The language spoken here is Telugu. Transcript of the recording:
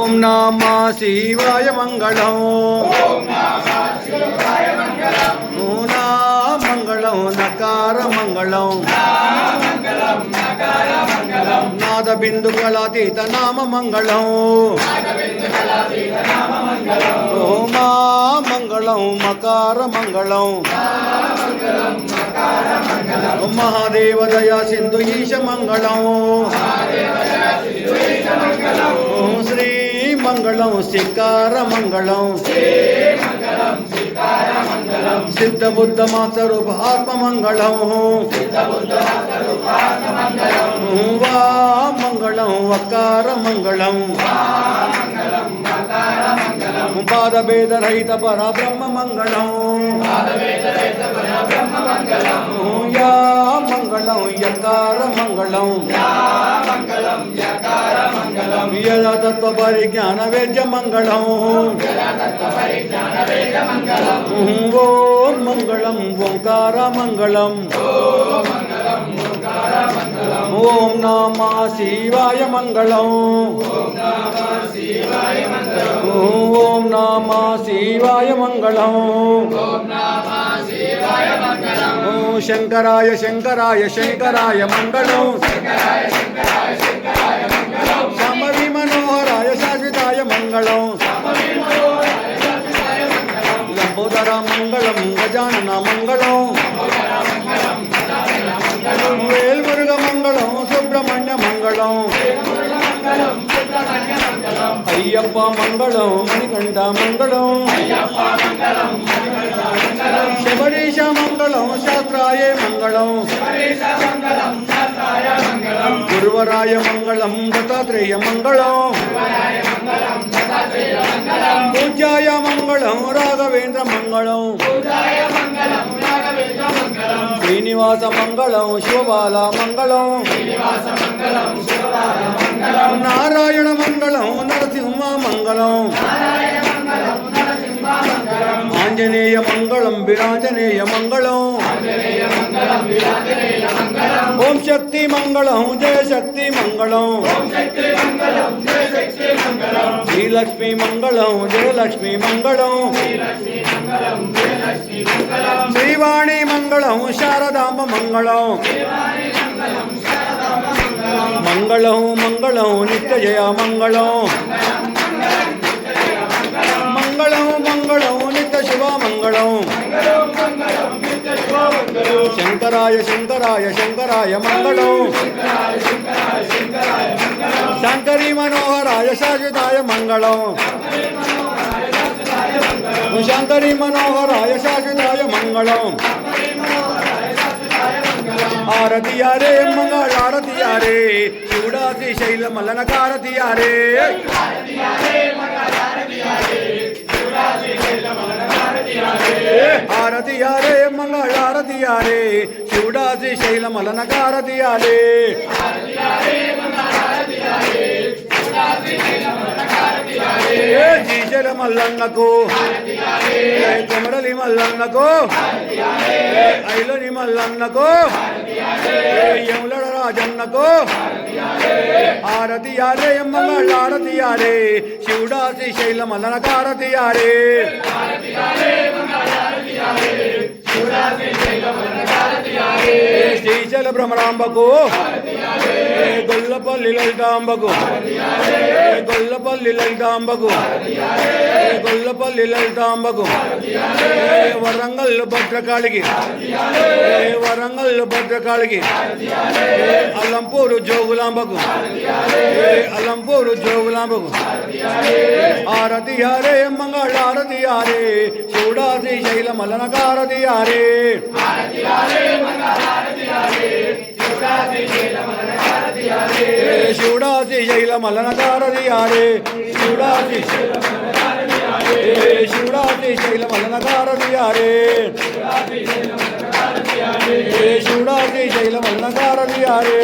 ఓం నమః శివాయ మంగళం ఓనా మంగళం నకార మంగళం నాద బిందు కళాతీత నామ మంగళం ఓమా మంగళం మకార మంగళం మహాదేవ దయా సింధు ఈశ మంగళం ఓం శ్రీ మంగళం శిఖార మంగళం సిద్ధ బుద్ధ మాతరూప ఆత్మ మంగళం వా మంగళం వకార మంగళం పాద భేద రహిత పరబ్రహ్మ మంగళం యా మంగళం యకార మంగళం యదా తత్వ పరిజ్ఞాన వేద్య మంగళం ఓం మంగళం ఓంకార మంగళం ఓం నమః శివాయ మంగళం ఓం నమః శివాయ మంగళం శంకరాయ శంకరాయ శంకరాయ మంగళం శాంభవి మనోహరాయ శాశ్వతాయ మంగళం లంబోదర మంగళం గజానన మంగళం వేల్మురుగ మంగళం సుబ్రహ్మణ్య మంగళం అయ్యప్ప మంగళం మణికంఠ మంగళం శబరీశ మంగళం శాస్త్రాయ మంగళం గురువరాయ మంగళం దత్తాత్రేయ మంగళం పూజ్యాయ మంగళం రాఘవేంద్ర మంగళం శ్రీనివాస మంగళం శివబాల మంగళం నారాయణ మంగళం నరసింహ మంగళం ఆంజనేయ మంగళం విరాంజనేయ మంగళం ఓం శక్తి మంగళం జయ శక్తి మంగళం శ్రీలక్ష్మీ మంగళం జయలక్ష్మీ మంగళం శ్రీవాణి మంగళం శారదాంబ మంగళం మంగళం మంగళం నిత్య జయ మంగళం మంగళం మంగళం నిత్య శివ మంగళం శంకరాయ శంకరాయ శంకరాయ మంగళం శంకరీ మనోహరాయ శాశ్వతాయ మంగళం శంకరీ మనోహరాయ శాశ్వతాయ మంగళం ఆరతియారే మంగళారతియారే శివుడా శ్రీశైల మల్లనకారతియారే ఆరతియారే మంగళారతియారే శివుడా శ్రీశైల మల్లనకారతియారే శ్రీశైల మల్లన్నకు కొమరలి మల్లన్నకు ఐలని మల్లన్నకు యములడ రాజన్నకు ఆరతియారే మంగళారతియారే శివుడా శ్రీశైల మల్లనకారతియారే శ్రీశైల భ్రమరాంబకు గొల్లపల్లి లలితాంబకు గొల్లపల్లి లలితాంబకు గొల్లపల్లి లలితాంబకు వరంగల్ భద్రకాళికి వరంగల్ భద్రకాళికి అల్లంపూరు జోగులాంబకు అల్లంపూరు జోగులాంబకు ఆరతియారే మంగళారతియారే శివుడా శ్రీశైల మల్లనకారతియారే శివుడా శ్రీశైల మల్లనకారతియారే శివుడా శ్రీశైల మల్లనకారతియారే శివుడా శ్రీశైల మల్లనకారతియారే